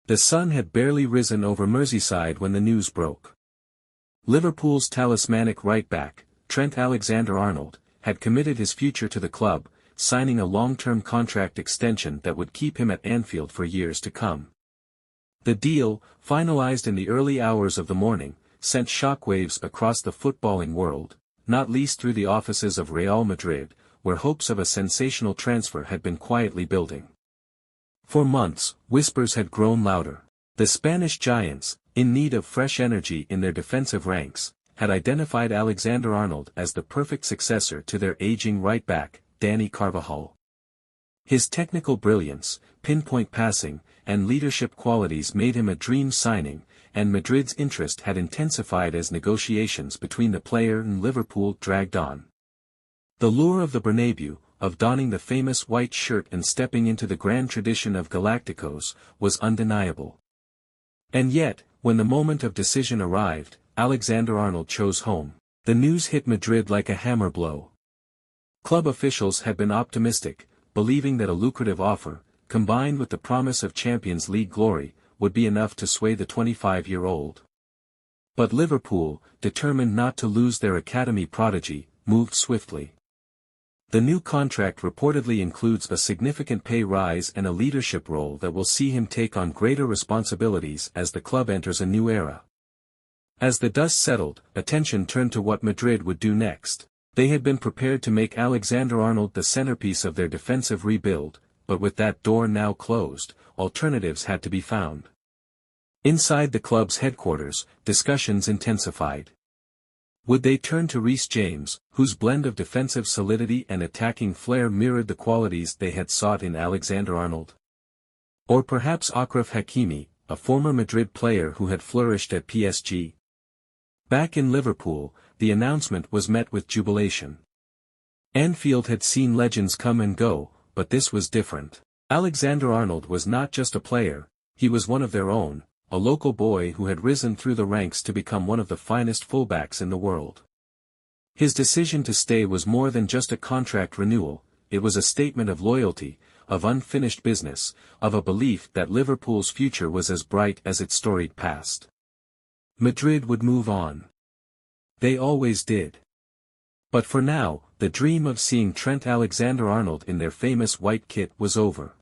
The sun had barely risen over Merseyside when the news broke. Liverpool's talismanic right-back, Trent Alexander-Arnold, had committed his future to the club, signing a long-term contract extension that would keep him at Anfield for years to come. The deal, finalized in the early hours of the morning, sent shockwaves across the footballing world, not least through the offices of Real Madrid, where hopes of a sensational transfer had been quietly building. For months, whispers had grown louder. The Spanish giants, in need of fresh energy in their defensive ranks, had identified Alexander-Arnold as the perfect successor to their aging right-back, Dani Carvajal. His technical brilliance, pinpoint passing, and leadership qualities made him a dream signing, and Madrid's interest had intensified as negotiations between the player and Liverpool dragged on. The lure of the Bernabéu, of donning the famous white shirt and stepping into the grand tradition of Galacticos, was undeniable. And yet, when the moment of decision arrived, Alexander-Arnold chose home. The news hit Madrid like a hammer blow. Club officials had been optimistic, believing that a lucrative offer, combined with the promise of Champions League glory, would be enough to sway the 25-year-old. But Liverpool, determined not to lose their academy prodigy, moved swiftly. The new contract reportedly includes a significant pay rise and a leadership role that will see him take on greater responsibilities as the club enters a new era. As the dust settled, attention turned to what Madrid would do next. They had been prepared to make Alexander-Arnold the centerpiece of their defensive rebuild, but with that door now closed, alternatives had to be found. Inside the club's headquarters, discussions intensified. Would they turn to Reece James, whose blend of defensive solidity and attacking flair mirrored the qualities they had sought in Alexander-Arnold? Or perhaps Achraf Hakimi, a former Madrid player who had flourished at PSG? Back in Liverpool, the announcement was met with jubilation. Anfield had seen legends come and go, but this was different. Alexander-Arnold was not just a player, he was one of their own, a local boy who had risen through the ranks to become one of the finest fullbacks in the world. His decision to stay was more than just a contract renewal, it was a statement of loyalty, of unfinished business, of a belief that Liverpool's future was as bright as its storied past. Madrid would move on. They always did. But for now, the dream of seeing Trent Alexander-Arnold in their famous white kit was over.